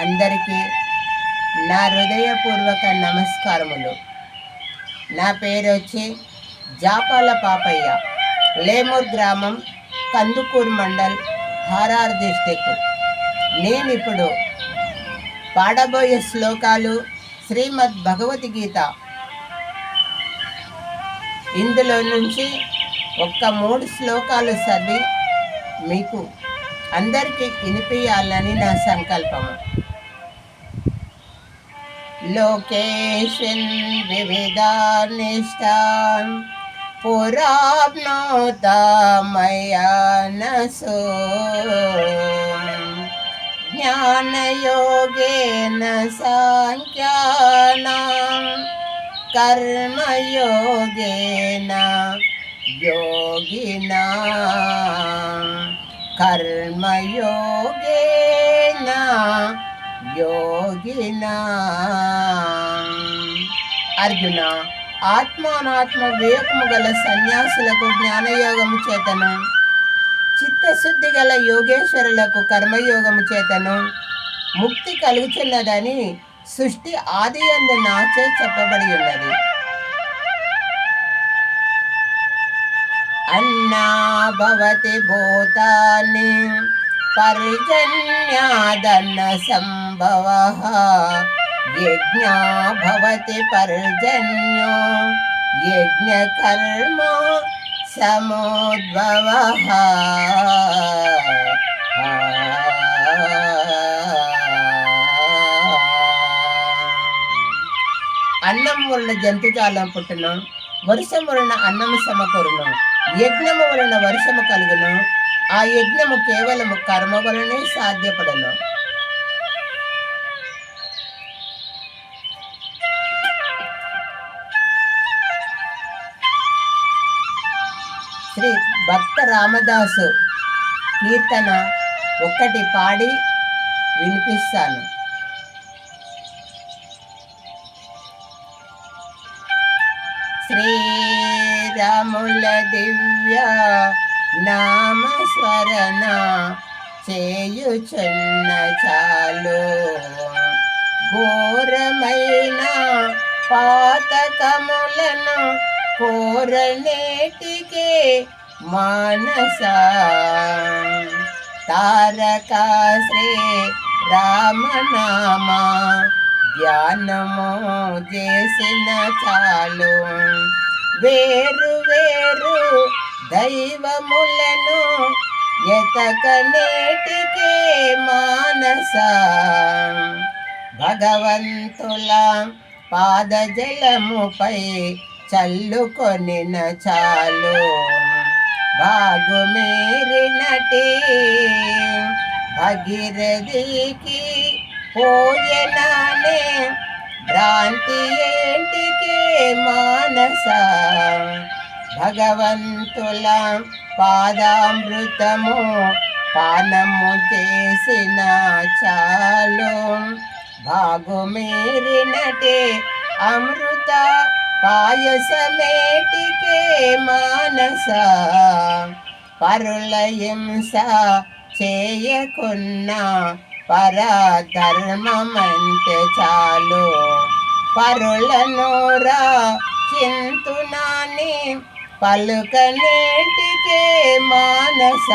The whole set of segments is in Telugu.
అందరికీ నా హృదయపూర్వక నమస్కారములు. నా పేరు వచ్చి జాపాల పాపయ్య, లేమూర్ గ్రామం, కందుకూరు మండల్, హారార్ డిస్టిక్. నేనిప్పుడు పాడబోయే శ్లోకాలు శ్రీమద్ భగవద్గీత. ఇందులో నుంచి ఒక్క 3 శ్లోకాలు చదివి మీకు అందరికీ వినిపించాలని నా సంకల్పము. లోకేశన్ వివిధానిష్టాన్ పురాప్నోత మయా నసో జ్ఞానయోగేన సాంఖ్యానాం కర్మయోగేన యోగినాం కర్మయోగేన యోగినాం. అర్జున, ఆత్మానాత్మ వివేకము గల సన్యాసులకు జ్ఞానయోగము చేతను, చిత్తశుద్ధి గల యోగేశ్వరులకు కర్మయోగము చేతను ముక్తి కలుగుతున్నదని సృష్టి ఆది యందు నాచే చెప్పబడి ఉన్నది. అన్నా భవతి భూతాని పర్జన్యాదన్న సంభవః యజ్ఞా భవతి పర్జన్యో యజ్ఞకర్మ సముద్భవః. అన్నం వలన జంతుజాలం పుట్టును, వర్షం వలన అన్నము సమకూరును, యజ్ఞము వలన వర్షము కలుగును, ఆ యజ్ఞము కేవలము కర్మ వలనే సాధ్యపడను. శ్రీ భక్త రామదాసు కీర్తన ఒక్కటి పాడి వినిపిస్తాను. శ్రీరాముల దివ్య నామస్మరణ చేయుచున్న చాలు, ఘోరమైన పాతకములను కోరనేటికే మానస. తారక శ్రీ రామనామ ధ్యానము చేసిన చాలు, వేరు వేరు దైవములను ఎతకనేటికే మానస. భగవంతుల పాదజలముపై చల్లుకొనిన చాలు, బాగుమేరినటి భగీరథికి పోయెనానే భ్రాంతి ఏంటికే మానస. భగవంతుల పాదామృతము పానము చేసిన చాలు, బాగుమేరినటే అమృత పాయసమేటికే మానస. పరుల హింస చేయకున్నా పరధర్మమంటే చాలు, పరులను చింతునాని పలుకనేటికే మానస.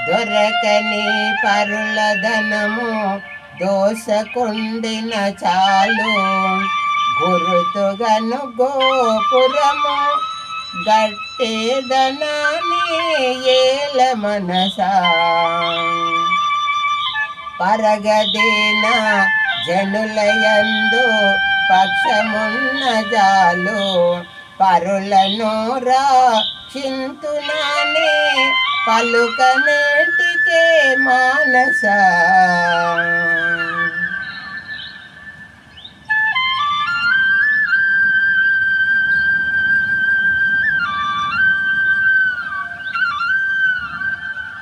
దొరకని పరుల ధనము దోసకుండిన చాలు, గురుతుగను గోపురము గట్టేదనాని ఏల మనస. పరగదేన జనులయందు పక్షమున్న జాలు, పరులను చింతునానే పలుకనేటికే మానస.